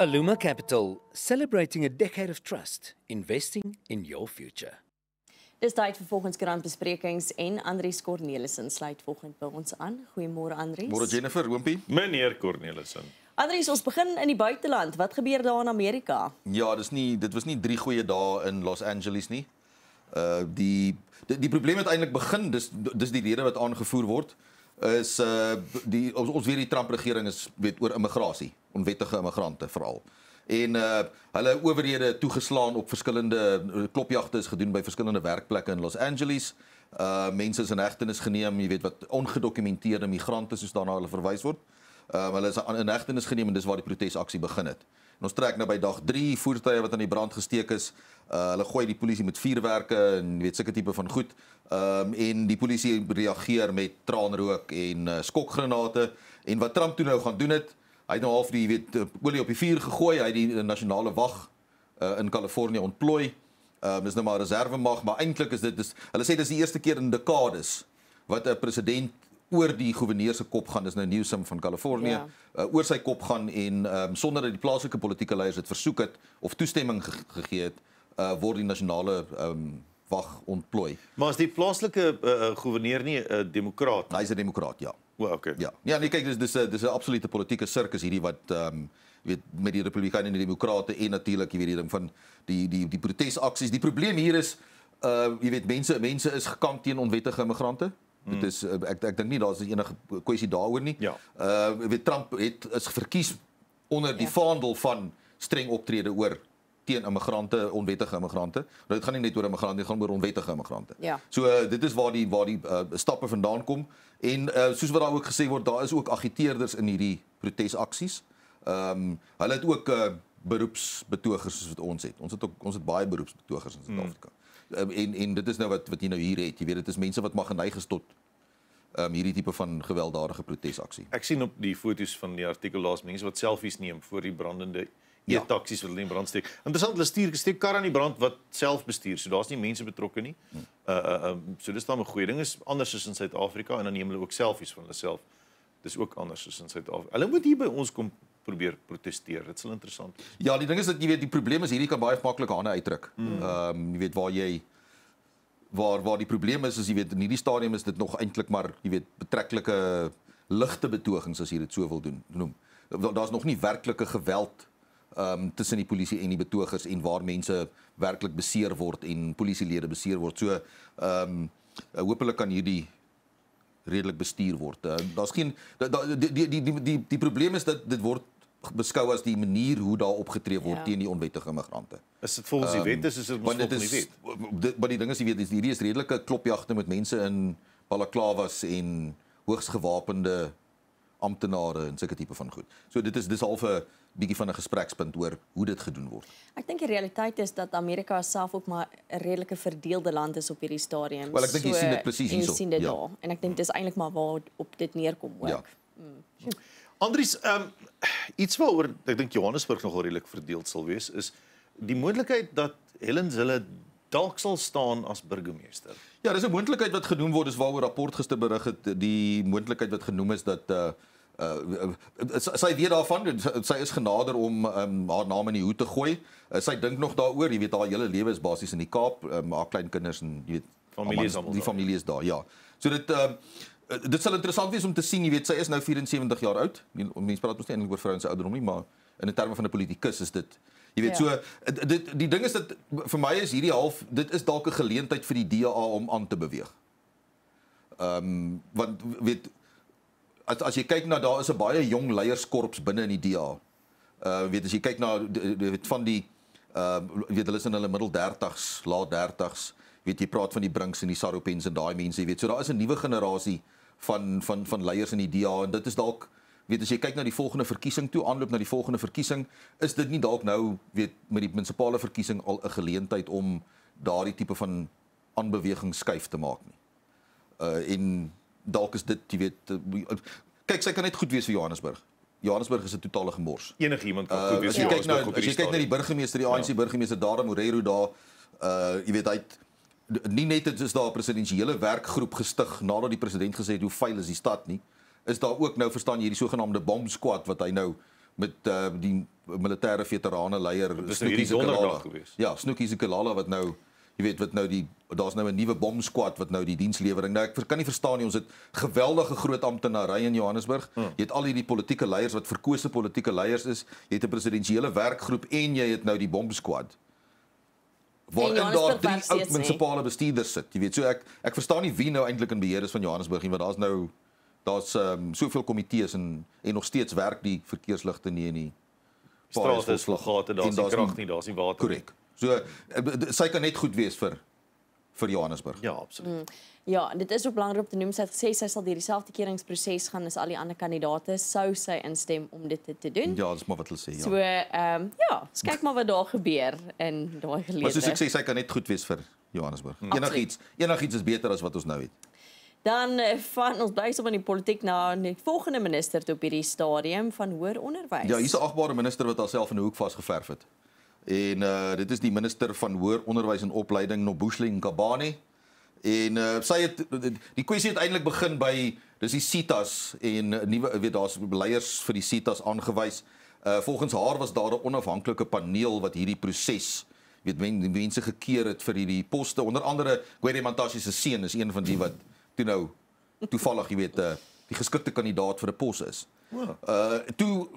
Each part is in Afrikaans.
Aluma Capital, celebrating a decade of trust, investing in your future. Dis tyd vir volgens krantbesprekings en Andries Cornelissen sluit volgend by ons aan. Goeiemôre Andries. Môre Jennifer, oompie. Meneer Cornelissen. Andries, ons begin in die buiteland. Wat gebeur daar in Amerika? Ja, dit was nie 3 goeie dae in Los Angeles nie. Die probleem het eintlik begin, dis die rede wat aangevoer word, is ons weet die Trump-regering is oor immigrasie, onwettige immigrante veral. En hulle owerhede toegeslaan op verskillende klopjagte is gedoen by verskillende werkplekke in Los Angeles. Mense is in hegtenis geneem, jy weet wat ongedokumenteerde migrante soos daarna hulle verwys word. Hulle is in hegtenis geneem en dis waar die protesaksie begin het. En ons trek nou by dag 3 voertuie wat aan die brand gesteek is. Hulle gooi die polisie met vuurwerke en weet sulke tipe van goed. En die polisie reageer met traanrook en skokgranate. En wat Trump toe nou gaan doen het, hy het nou half die olie op die vuur gegooi, hy het die nasionale wag in Kalifornië ontplooi. Dis nou maar reservemag, maar eintlik is dit, hulle sê dis die eerste keer in dekades wat 'n president oor die gouverneur se kop gaan, dis nou Newsom van Kalifornië, oor sy kop gaan en sonder dat die plaaslike politieke leiers dit versoek het of toestemming gegee het, word die nasionale wag ontplooi. Maar is die plaaslike gouverneur nie 'n demokraat? Hy's 'n demokraat, ja. Okay. Ja, nee, kyk, dis 'n absolute politieke sirkus hierdie wat met die Republikeine en die Demokrate en natuurlik, jy weet die ding van die protesaksies. Die probleem hier is jy weet mense is gekant teen onwettige immigrante. Dit is ek dink nie daar is enige kwessie daaroor nie. Ja. Weet Trump is verkies onder die vaandel van streng optrede oor teen immigrante, onwettige immigrante. Nou dit gaan nie net oor immigrante, dit gaan oor onwettige immigrante. Ja. So dit is waar die stappe vandaan kom en soos wat daar ook gesê word, daar is ook agiteerders in hierdie protesaksies. Hulle het ook beroepsbetogers soos wat ons het. Ons het baie beroepsbetogers in Suid-Afrika. En dit is nou wat jy nou hier het. Jy weet, dit is mense wat maar geneig is tot hierdie tipe van gewelddadige protesaksie. Ek sien op die foto's van die artikel laas mense wat selfies neem voor die brandende e-taksies wat hulle in brand steek. Interessant, hulle steek kar aan die brand wat self bestuur. So daar's nie mense betrokke nie. So dis dan 'n goeie ding, is anders as in Suid-Afrika en dan neem hulle ook selfies van hulle self. Dis ook anders as in Suid-Afrika. Hulle moet hier by ons kom probeer protesteer. Dit sal interessant wees. Ja, die ding is dat jy weet die probleem is hierdie kan baie maklik hande uitdruk. Jy weet waar die probleem is jy weet in hierdie stadium is dit nog eintlik maar jy weet betreklike ligte betogings as jy dit so wil noem. Daar's nog nie werklike geweld tussen die polisie en die betogers en waar mense werklik beseer word en polisielede beseer word. So hopelik kan hierdie redelik bestuur word. Daar's geen die probleem is dat dit word beskou as die manier hoe daar opgetree word teen die onwettige immigrante. Is dit volgens die wet is dit volgens die wet? Maar die ding is jy weet hierdie is redelike klopjagte met mense in balaklavas en hoogs gewapende amptenare en sulke tipe van goed. So dis half 'n bietjie van 'n gesprekspunt oor hoe dit gedoen word. Ek dink die realiteit is dat Amerika self ook maar 'n redelike verdeelde land is op hierdie stadium. Wel, ek dink jy sien dit presies hierso. Jy sien dit daar. En ek dink dis eintlik maar waar op dit neerkom ook. Ja. Andries, iets waaroor ek dink Johannesburg nogal redelik verdeeld sal wees, is die moontlikheid dat Helen Zille dalk sal staan as burgemeester. Ja, dis 'n moontlikheid wat genoem word, is waaroor rapport gister berig het, die moontlikheid wat genoem is dat sy weet daarvan, sy is genader om haar naam in die hoed te gooi. Sy dink nog daaroor, jy weet haar hele lewe is basies in die Kaap, haar kleinkinders en jy weet die familie is daar, ja. So dit sal interessant wees om te sien, jy weet sy is nou 74 jaar oud. Mense praat mos nie eintlik oor vrouens se ouderdom nie, maar in terme van 'n politikus is dit jy weet so die ding is dat vir my is hierdie dit is dalk 'n geleentheid vir die DA om aan te beweeg. Want weet as jy kyk na daar is 'n baie jong leierskorps binne in die DA. Weet as jy kyk na van die weet hulle is in hulle middel 30s, laat 30s. Weet jy praat van die Brinks en die Saropens en daai mense, jy weet. So daar is 'n nuwe generasie van leiers in die DA en dit is dalk weet as jy kyk na die volgende verkiesing toe, aanloop na die volgende verkiesing, is dit nie dalk nou weet met die munisipale verkiesing al 'n geleentheid om daardie tipe van aanbeweging skuif te maak nie. En dalk is dit jy weet kyk sy kan net goed wees vir Johannesburg. Johannesburg is 'n totale gemors. Enigiemand kan goed wees. As jy kyk na die burgemeester, die ANC burgemeester Dara Moreiro daar, jy weet hy het nie net is daar 'n presidensiële werkgroep gestig nadat die president gesê het hoe vuil is die stad nie. Is daar ook nou verstaan jy die sogenaamde bomb squad wat hy nou met die militêre veterane leier Dis nou hierdie donderdag gewees. Ja, Snoekie Zikalala wat nou, jy weet wat nou daar's nou 'n nuwe bomsquad wat nou die dienslewering. Nou ek kan nie verstaan nie, ons het geweldige groot amptenary in Johannesburg. Jy het al hierdie politieke leiers wat verkose politieke leiers is. Jy het 'n presidensiële werkgroep en jy het nou die bomsquad. Waarin daar Johannesburg 3 werk oud steeds, munisipale bestuurders sit. Jy weet, so ek verstaan nie wie nou eintlik in beheer is van Johannesburg nie, want daar's soveel komitees en nog steeds werk die verkeersligte nie en die Strate is vol gate, daar's nie krag nie, daar's nie water nie. Korrek. So sy kan net goed wees vir Johannesburg. Ja, absoluut. Ja, dit is ook belangrik om te noem, sy het gesê sy sal deur dieselfde keringsproses gaan as al die ander kandidaate, sou sy instem om dit te doen. Ja, dis maar wat hulle sê, ja. So, ja, ons kyk maar wat daar gebeur in daai gelede. Maar soos ek sê, sy kan net goed wees vir Johannesburg. Enigiets is beter as wat ons nou het. Dan van ons bly so van die politiek na die volgende minister op hierdie stadium van hoër onderwys. Ja, hier's 'n agbare minister wat haarself in 'n hoek vasgeverf het. En dit is die minister van hoër onderwys en opleiding, Nobuhle Ngabane. En sy het die kwessie het eintlik begin by dis die SITAs en nuwe weet daar's leiers vir die SITAs aangewys. Volgens haar was daar 'n onafhanklike paneel wat hierdie proses weet mense gekeer het vir hierdie poste. Onder andere Gwede Mantashe se seun is een van die wat toevallig jy weet die geskikte kandidaat vir 'n pos is. Toe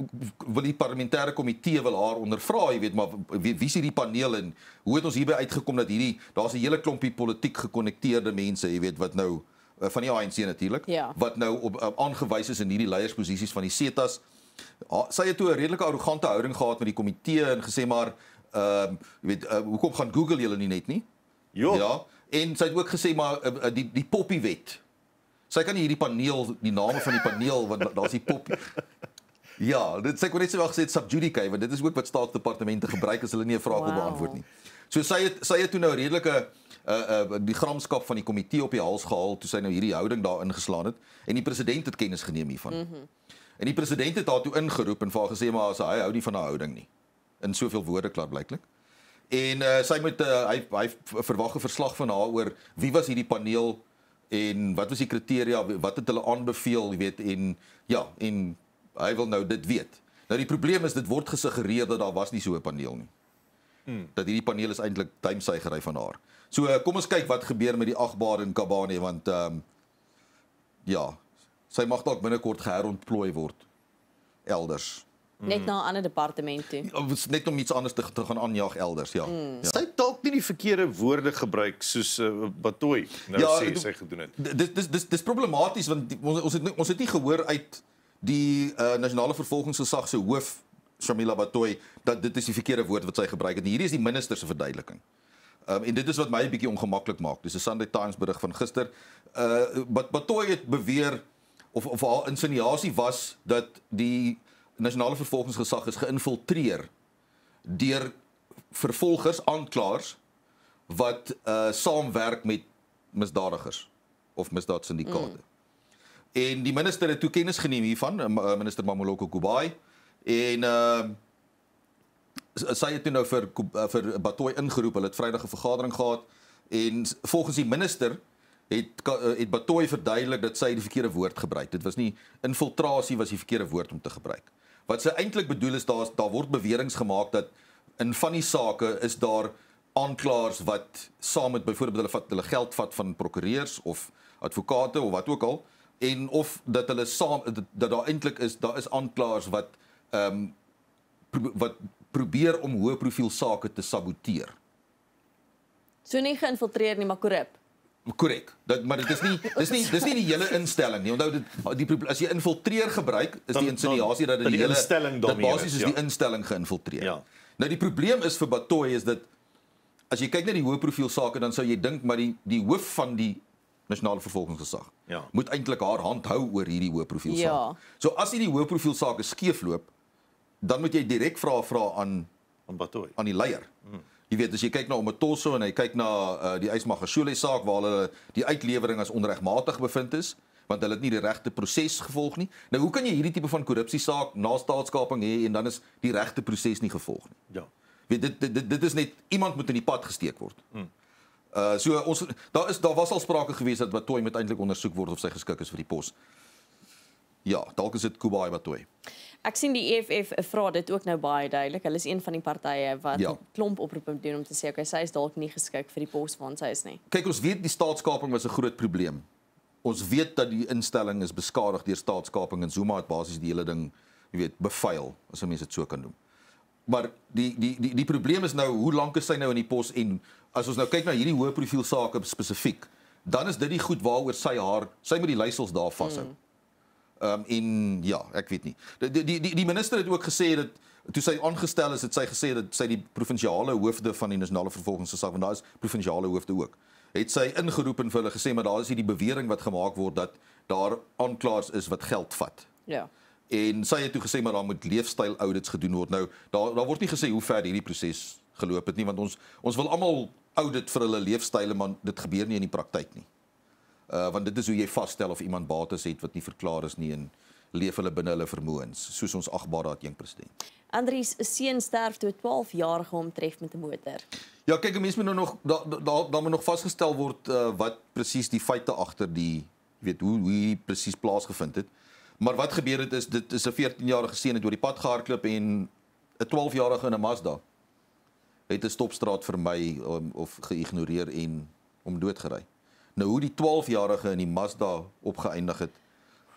wil die parlementêre komitee wil haar ondervra, jy weet, maar wie is hierdie paneel en hoe het ons hierby uitgekom dat daar's 'n hele klompie politiek gekonnekteerde mense, jy weet, wat nou van die ANC natuurlik, wat nou aangewys is in hierdie leiersposisies van die SETAs. Sy het toe 'n redelike arrogante houding gehad met die komitee en gesê maar jy weet, hoekom gaan Google julle nie net nie? Ja, en sy het ook gesê maar die poppiewet. Sy kan nie hierdie paneel, die name van die paneel, want daar's die poppie. Ja, sy kon net so wel gesê sub judice, want dit is ook wat staatsdepartemente gebruik as hulle nie 'n vraag wil beantwoord nie. So sy het toe nou redelike die gramskap van die komitee op die hals gehaal toe sy nou hierdie houding daar ingeslaan het en die president het kennis geneem hiervan. En die president het daartoe ingeroep en vir haar gesê maar hy hou nie van haar houding nie. In soveel woorde klaar blyklik. En sy moet hy verwag 'n verslag van haar oor wie was hierdie paneel en wat was die kriteria, wat het hulle aanbeveel, jy weet, en hy wil nou dit weet. Nou die probleem is dit word gesuggereer dat daar was nie so 'n paneel nie. Dat hierdie paneel is eintlik duimsuigery van haar. So kom ons kyk wat gebeur met die agbare Ngabane want sy mag dalk binnekort geherontplooi word elders. Net na 'n ander departement toe. Net om iets anders te gaan aanjaag elders, ja. Sy het dalk nie die verkeerde woorde gebruik soos Batoy nou sê sy gedoen het. Dis problematies want ons het nie gehoor uit die nasionale vervolgingsgesag se hoof Shamila Batoy dat dit is die verkeerde woord wat sy gebruik het. Hierdie is die minister se verduideliking. En dit is wat my 'n bietjie ongemaklik maak. Dis 'n Sunday Times berig van gister. Batoy het beweer of haar insinuasie was dat die nasionale vervolgingsgesag is geïnfiltreer deur vervolgers, aanklaers wat saamwerk met misdadigers of misdaadsyndikaate. En die minister het toe kennis geneem hiervan, minister Mamoloko Kubayi, en sy het toe nou vir Batoy ingeroep. Hulle het Vrydag 'n vergadering gehad en volgens die minister het Batoy verduidelik dat sy die verkeerde woord gebruik. Dit was nie infiltrasie was die verkeerde woord om te gebruik. Wat sy eintlik bedoel is daar word beweringe gemaak dat in van die sake is daar aanklaers wat saam met byvoorbeeld hulle geld vat van prokureurs of advokate of wat ook al en of dat hulle saam dat daar eintlik daar is aanklaers wat wat probeer om hoë profiel sake te saboteer. So nie geïnfiltreer nie, maar korrup. Korrek. Maar dit is nie die hele instelling nie. Onthou as jy infiltreer gebruik, is die insinuasie dat die hele instelling daarmee basies is die instelling geïnfiltreer. Ja. Nou die probleem is vir Batoy is dat as jy kyk na die hoë profiel sake dan sou jy dink maar die hoof van die nasionale vervolgingsgesag moet eintlik haar hand hou oor hierdie hoë profiel sake. So as hierdie hoë profiel sake skeefloop, dan moet jy direk vra aan Batoy, aan die leier. Jy weet, as jy kyk na Omatoso en jy kyk na die Ysmagashule saak waar hulle die uitlewering as onregmatig bevind is, want hulle het nie die regte proses gevolg nie. Nou hoe kan jy hierdie tipe van korrupsiesaak na staatskaping hê en dan is die regte proses nie gevolg nie? Ja. Weet dit is net iemand moet in die pad gesteek word. So daar was al sprake gewees dat Batoy moet eintlik ondersoek word of sy geskik is vir die pos. Ja, dalk is dit Kubayi Batoy. Ek sien die EFF vra dit ook nou baie duidelik. Hulle is een van die partye wat Ja. 'n klomp oproepe doen om te sê okay, sy is dalk nie geskik vir die pos waarna sy is nie. Kyk, ons weet die staatskaping was 'n groot probleem. Ons weet dat die instelling is beskadig deur staatskaping en Zuma het basies die hele ding, jy weet, bevuil, as 'n mens dit so kan noem. Maar die probleem is nou, hoe lank is sy nou in die pos en as ons nou kyk na hierdie hoë profiel sake spesifiek, dan is dit die goed waaroor sy moet die leiersels daar vashou. En ja, ek weet nie. Die minister het ook gesê dat toe sy aangestel is, het sy gesê dat sy die provinsiale hoofde van die nasionale vervolgingsgesag, want daar is provinsiale hoofde ook, het sy ingeroep en vir hulle gesê, maar daar is hierdie bewering wat gemaak word dat daar aanklaers is wat geld vat. Ja. En sy het toe gesê maar daar moet leefstyl audits gedoen word. Nou daar word nie gesê hoe ver hierdie proses geloop het nie, want ons wil almal audit vir hulle leefstyle, maar dit gebeur nie in die praktyk nie. Want dit is hoe jy vasstel of iemand bates het wat nie verklaar is nie en leef hulle binne hulle vermoëns, soos ons agbare adjunk president. Andries se seun sterf toe 'n 12-jarige hom tref met 'n motor. Ja, kyk, 'n mens moet nou nog daar moet nog vasgestel word wat presies die feite agter die, jy weet, hoe hierdie presies plaasgevind het. Maar wat gebeur het is dit is 'n 14-jarige seun het oor die pad gehardloop en 'n 12-jarige in 'n Mazda het 'n stopstraat vermy of geïgnoreer en hom doodgery. Nou hoe die 12-jarige in die Mazda opgeëindig het,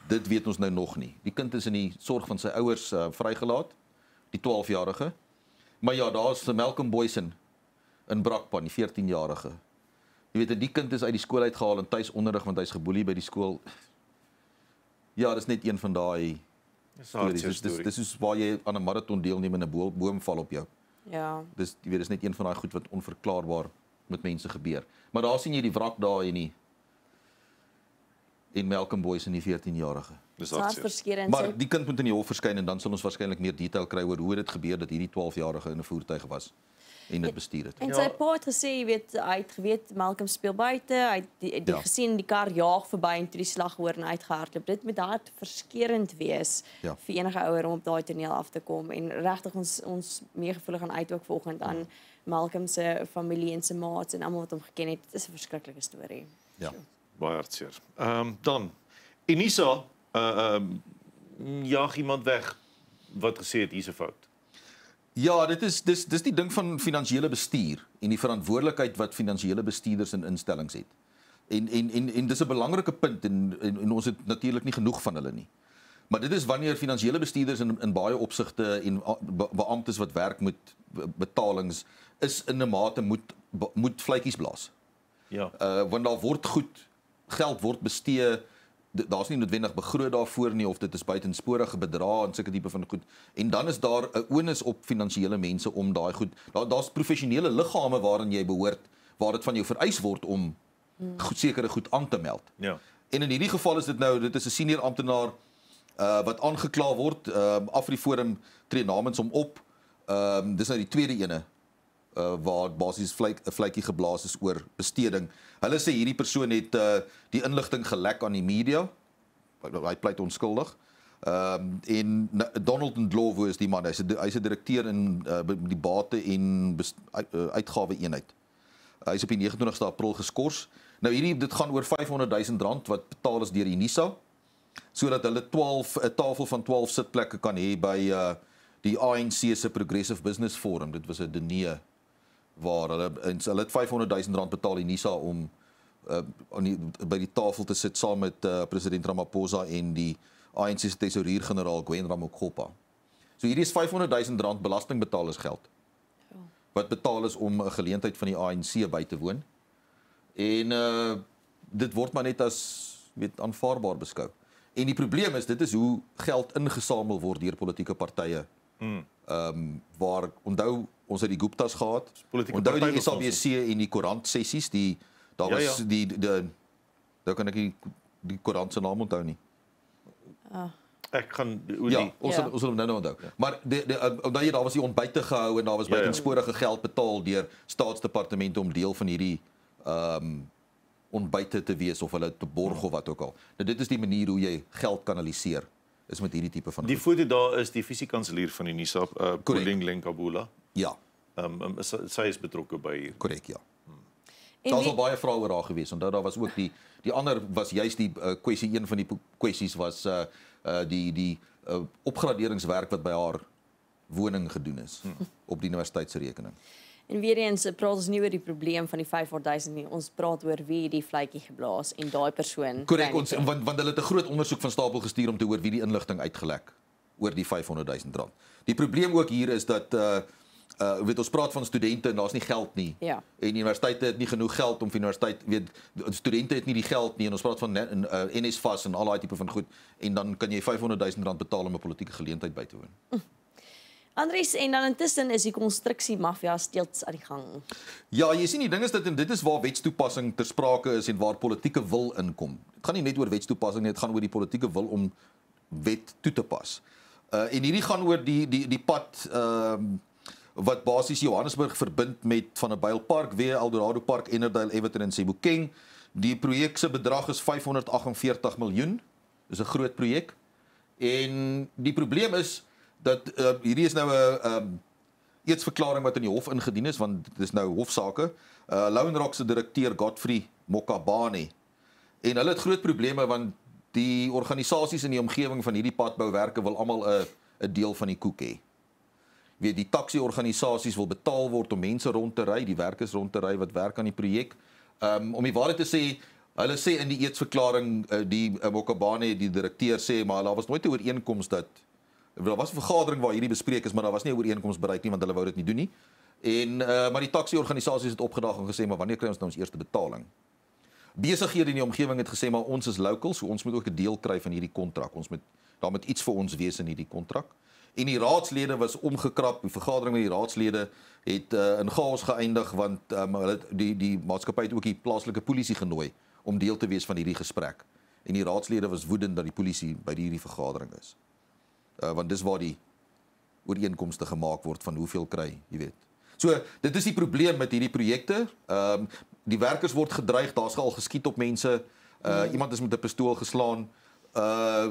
dit weet ons nou nog nie. Die kind is in die sorg van sy ouers vrygelaat, die 12-jarige. Maar ja, daar's Malcolm Boysen in Brakpan, die 14-jarige. Jy weet, die kind is uit die skool uitgehaal en tuisonderrig want hy's geboelie by die skool. Ja, dis net een van daai stories. Dis is waar jy aan 'n marathon deelneem en 'n boom val op jou. Ja. Dis jy weet, dis net een van daai goed wat onverklaarbaar met mense gebeur. Maar daar sien jy die wrak daar en Malcolm Boysen, die 14-jarige. Dis Hart hartseer. verskeurend. Maar die kind moet in die hof verskyn en dan sal ons waarskynlik meer detail kry oor hoe dit gebeur dat hierdie 12-jarige in 'n voertuig was en dit bestuur het. En sy pa het gesê, jy weet, hy het geweet Malcolm speel buite, hy het die gesien die kar jaag verby en toe die slag hoor en uitgehardloop. Dit moet hartverskeurend wees vir enige ouer om op daai toneel af te kom en regtig ons meegevoelig gaan uit ook vanoggend aan Malcolm se familie en sy maats en almal wat hom geken het. Dit is 'n verskriklike storie. Ja. Baie hartseer. Dan Unisa jaag iemand weg wat gesê het hier's 'n fout. Ja, dis die ding van finansiële bestuur en die verantwoordelikheid wat finansiële bestuurders in instellings het. En dis 'n belangrike punt en ons het natuurlik nie genoeg van hulle nie. Maar dit is wanneer finansiële bestuurders in baie opsigte en beamptes wat werk met betalings is in 'n mate moet vletjies blaas. Ja. Want daar word geld word bestee, daar's nie noodwendig begroot daarvoor nie of dit is buitensporige bedrae en sulke tipe van goed. En dan is daar 'n onus op finansiële mense om daai goed. Daar's professionele liggame waarin jy behoort waar dit van jou vereis word om sekere goed aan te meld. Ja. En in hierdie geval is dit is 'n senior amptenaar wat aangekla word. Afriforum tree namens hom op. Dis nou die tweede ene waar basies 'n vletjie geblaas is oor besteding. Hulle sê hierdie persoon het die inligting gelek aan die media. Hy pleit onskuldig. En Donald Ndlovu is die man. Hy's 'n direkteur in die bate en uitgawe eenheid. Hy's op die 29ste April geskort. Nou dit gaan oor R500,000 wat betaal is deur Unisa sodat hulle 'n tafel van 12 sitplekke kan hê by die ANC se Progressive Business Forum. Dit was 'n diner waar hulle het R500,000 betaal Unisa om by die tafel te sit saam met president Ramaphosa en die ANC se tesourier-generaal Gwen Ramokgopa. So hierdie is R500,000 belastingbetalersgeld wat betaal is om 'n geleentheid van die ANC by te woon. En dit word maar net as aanvaarbaar beskou. En die probleem is dit is hoe geld ingesamel word deur politieke partye. Waar onthou ons het die Guptas gehad. Onthou die SABC en die koerant sessies, daar was nou kan ek die koerant se naam onthou nie. Ek gaan ons sal hom nou onthou. Maar onthou jy daar was die ontbyte gehou en daar was buitensporige geld betaal deur staatsdepartemente om deel van hierdie ontbyte te wees of hulle te borg of wat ook al. Nou dit is die manier hoe jy geld kanaliseer is met hierdie tipe van Die foto daar is die visiekanselier van Unisa, Pauline Lenkabula. Ja. Sy is betrokke by korrek, ja. Daar was al baie vrae oor haar gewees. Onthou daar was ook die ander was juist die kwessie, een van die kwessies was die opgraderingswerk wat by haar woning gedoen is op die universiteit se rekening. En weer eens praat ons nie oor die probleem van die 500 nie. Ons praat oor wie die vletjie geblaas en daai persoon. Korrek, want hulle het 'n groot ondersoek van stapel gestuur om te hoor wie die inligting uitgelek oor die R500,000. Die probleem ook hier is dat weet ons praat van studente en daar's nie geld nie. Ja. En universiteite het nie genoeg geld om vir universiteit, weet studente het nie die geld nie en ons praat van NSFAS en al daai tipe van goed en dan kan jy R500,000 betaal om 'n politieke geleentheid by te woon. Andries, en dan intussen is die konstruksiemafia steeds aan die gang. Ja, jy sien die ding is dat en dit is waar wetstoepassing ter sprake is en waar politieke wil inkom. Dit gaan nie net oor wetstoepassing nie, dit gaan oor die politieke wil om wet toe te pas. En hierdie gaan oor die pad wat basies Johannesburg verbind met Vanderbijl Park, weer Eldorado Park, Ennerdale, Everton en Sebokeng. Die projek se bedrag is 548 miljoen. Dis 'n groot projek. En die probleem is dat hierdie is nou 'n eetsverklaring wat in die hof ingedien is, want dit is nou hofsaake. Lounrock se direkteur Godfrey Mokabane. En hulle het groot probleme want die organisasies in die omgewing van hierdie padbouwerke wil almal 'n deel van die koek hê. Weet die taxi-organisasies wil betaal word om mense rond te ry, die werkers rond te ry wat werk aan die projek. Om die waarheid te sê, hulle sê in die eetsverklaring die Mokabane, die direkteur sê maar daar was nooit 'n ooreenkoms dat daar was 'n vergadering waar hierdie bespreek is, maar daar was nie 'n ooreenkoms bereik nie want hulle wou dit nie doen nie. En maar die taxi-organisasies het opgedaag en gesê maar wanneer kry ons nou ons eerste betaling? Besighede in die omgewing het gesê maar ons is local, so ons moet ook 'n deel kry van hierdie kontrak. Daar moet iets vir ons wees in hierdie kontrak. En die raadslede was omgekrap. Die vergadering met die raadslede het in chaos geëindig want hulle die maatskappy het ook die plaaslike polisie genooi om deel te wees van hierdie gesprek. En die raadslede was woedend dat die polisie by hierdie vergadering is. Want dis waar die ooreenkomste gemaak word van hoeveel kry, jy weet. So, dit is die probleem met hierdie projekte. Die werkers word gedreig, daar's al geskiet op mense. Iemand is met 'n pistool geslaan.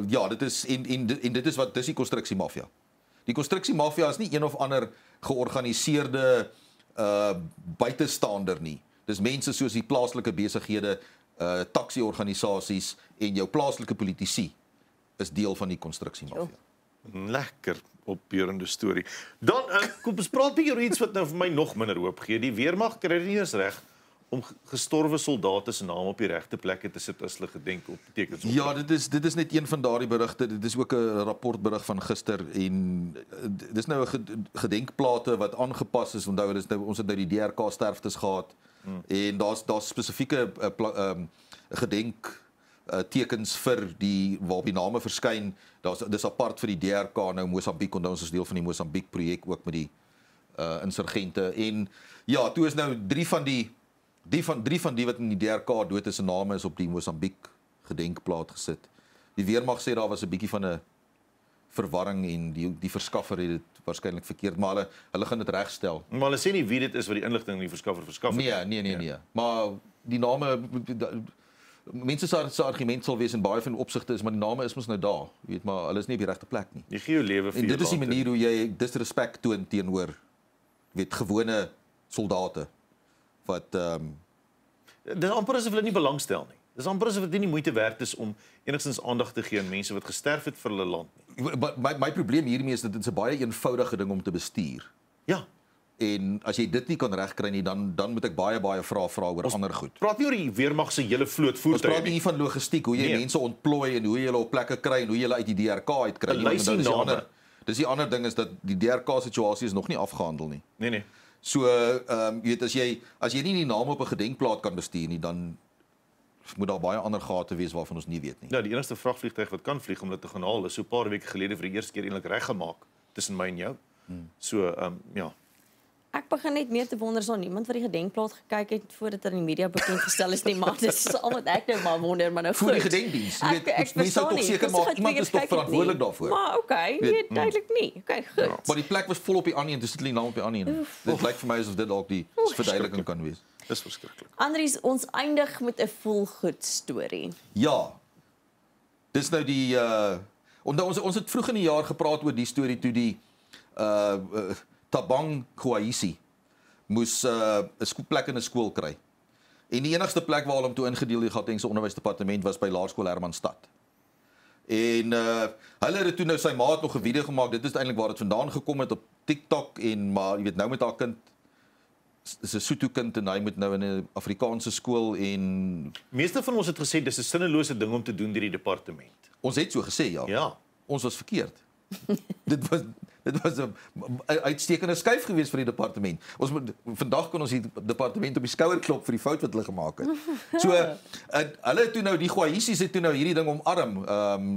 Ja, dit is en dit is wat dis die konstruksiemafia. Die konstruksiemafia is nie een of ander georganiseerde buitestander nie. Dis mense soos die plaaslike besighede, taxi-organisasies en jou plaaslike politici is deel van die konstruksiemafia. Lekker opbeurende storie. Dan kom ons praat bietjie oor iets wat nou vir my nog minder hoop gee. Die weermag kry nie eens reg om gestorwe soldate se name op die regte plekke te sit as hulle gedenk op tekens. Ja, dit is net een van daardie berigte. Dit is ook 'n rapportberig van gister en dis nou 'n gedenkplate wat aangepas is. Onthou, ons het nou die DRK sterftes gehad en daar's spesifieke gedenk tekens vir waarop die name verskyn. Dis apart vir die DRK nou Mosambiek, onthou ons is deel van die Mosambiek projek ook met die insurgente. En ja, toe is nou drie van die wat in die DRK dood is, se name is op die Mosambiek gedenkplaat gesit. Die weermag sê daar was 'n bietjie van 'n verwarring en die verskaffer het dit waarskynlik verkeerd, maar hulle gaan dit regstel. Maar hulle sê nie wie dit is wat die inligting aan die verskaffer verskaf het. Nee. Maar die name mense se argument sal wees in baie van opsigte is maar die name is mos nou daar, jy weet, maar hulle is nie op die regte plek nie. Jy gee jou lewe vir en dit is die manier hoe jy disrespek toon teenoor weet gewone soldate wat dis amper asof hulle nie belangstel nie. Dis amper asof dit nie moeite werd is om enigstens aandag te gee aan mense wat gesterf het vir hulle land nie. My probleem hiermee is dat dit 'n baie eenvoudige ding om te bestuur. Ja. En as jy dit nie kan regkry nie, dan moet ek baie vrae vra oor ander goed. Praat nie oor die weermag se hele vloot voertuie nie. Ons praat nie van logistiek, hoe jy mense ontplooi en hoe jy hulle op plekke kry en hoe jy hulle uit die DRK uitkry. Dis die ander ding is dat die DRK situasie is nog nie afgehandel nie. Nee. So, jy weet as jy nie die naam op 'n gedenkplaat kan bestuur nie, dan moet daar baie ander gate wees waarvan ons nie weet nie. Ja, die enigste vragvliegtuig wat kan vlieg om dit te gaan haal is so 'n paar weke gelede vir die eerste keer eintlik reggemaak tussen my en jou. So, ja. Ek begin net meer te wonder, is daar niemand wat die gedenkplaat gekyk het voordat dit in die media bekend gestel is nie, maar dit is al wat ek nou maar wonder, maar nou voor die gedenkdiens. Jy weet, mense sou tog seker maak iemand is tog verantwoordelik daarvoor. Maar okay, weet duidelik nie. Okay, goed. Ja, maar die plek was vol op die Annie en dis dit die naam op die Annie. Dit lyk vir my asof dit dalk die verduideliking kan wees. Dis verskriklik. Andries, ons eindig met 'n voelgoed storie. Ja. Dis nou die ons het vroeg in die jaar gepraat oor die storie toe die Tabang Khwaisi moes 'n plek in 'n skool kry. En die enigste plek waar hulle hom toe ingedeel die Gautengse onderwysdepartement was by Laerskool Hermanstad. En hulle het toe nou sy ma het nog 'n video gemaak. Dit is eintlik waar dit vandaan gekom het op TikTok en maar jy weet nou met haar kind is 'n Sotho kind en hy moet nou in 'n Afrikaanse skool en Meeste van ons het gesê dis 'n sinnelose ding om te doen deur die departement. ons het so gesê ja. Ja. Ons was verkeerd. dit was 'n uitstekende skuif geweest vir die departement. Vandag kon ons die departement op die skouer klop vir die fout wat hulle gemaak het. So hulle het toe nou die Gwahisies het toe nou hierdie ding omarm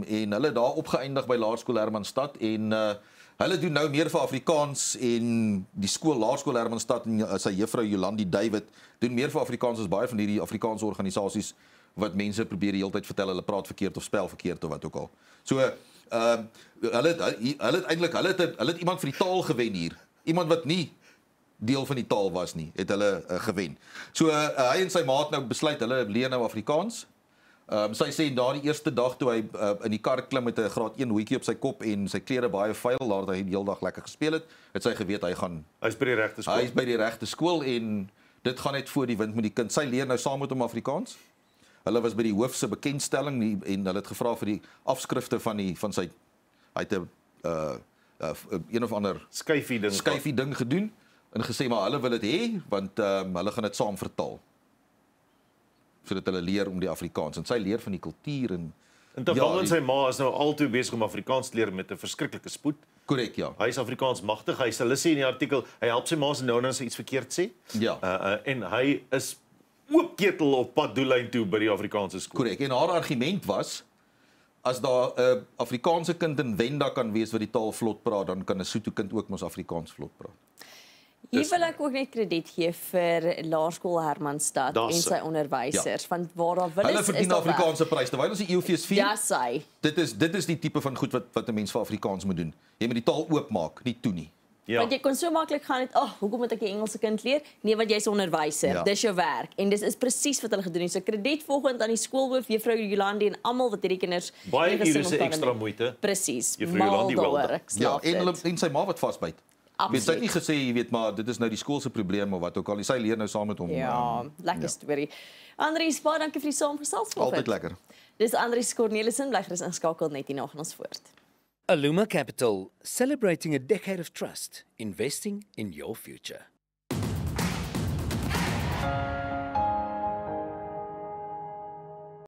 en hulle daar opgeëindig by Laerskool Hermanstad en hulle doen nou meer vir Afrikaans en die skool Laerskool Hermanstad en sy juffrou Jolandi David doen meer vir Afrikaans as baie van hierdie Afrikaanse organisasies wat mense probeer die hele tyd vertel hulle praat verkeerd of spel verkeerd of wat ook al. So hulle het iemand vir die taal gewen hier. Iemand wat nie deel van die taal was nie, het hulle gewen. So hy en sy maat nou besluit hulle leer nou Afrikaans. Sy sê na die eerste dag toe hy in die kar klim met 'n graad 1 hoedjie op sy kop en sy klere baie vuil nadat hy die hele dag lekker gespeel het sy geweet hy's by die regte skool. Hy's by die regte skool en dit gaan net voor die wind met die kind. Sy leer nou saam met hom Afrikaans. Hulle was by die hoof se bekendstelling en hulle het gevra vir die afskrifte van sy hy het 'n een of ander skyfie ding gedoen en gesê maar hulle wil dit hê want hulle gaan dit saam vertaal. Sodat hulle leer om die Afrikaans en sy leer van die kultuur en terwyl sy ma is nou altoe besig om Afrikaans te leer met 'n verskriklike spoed. Korrek, ja. Hy is Afrikaans magtig. Hulle sê in die artikel hy help sy ma se nou en dan sy iets verkeerd sê. Ja. En hy is oop ketel op pad doellyn toe by die Afrikaanse skool. Korrek. En haar argument was as daar 'n Afrikaanse kind in Wenda kan wees wat die taal vlot praat, dan kan 'n Sotho kind ook mos Afrikaans vlot praat. Hier wil ek ook net krediet gee vir Laerskool Hermanstad en sy onderwysers want waar daar wil hulle verdien Afrikaanse prys terwyl ons die EOFees vier. Ja, sy. Dit is die tipe van goed wat 'n mens vir Afrikaans moet doen. Jy moet die taal oopmaak, nie toe nie. Ja. Want jy kon so maklik gaan net, hoekom moet ek 'n Engelse kind leer? Nee, want jy's 'n onderwyser. Ja. Dis jou werk. En dis is presies wat hulle gedoen het. So krediet volgende aan die skoolhoof, juffrou Jolandi en almal wat hierdie kinders baie ure se ekstra moeite. Presies. Juffrou Jolandi wel. Ja, en sy ma wat vasbyt. Absoluut. Sy het nie gesê, jy weet, maar dit is nou die skool se probleem of wat ook al. Sy leer nou saam met hom. Ja, lekker storie. Andries, baie dankie vir die saamgesels vanoggend. Altyd lekker. Dis Andries Cornelissen, bly gerus ingeskakel net hier na ons voort. Aluma Capital, celebrating a decade of trust, investing in your future.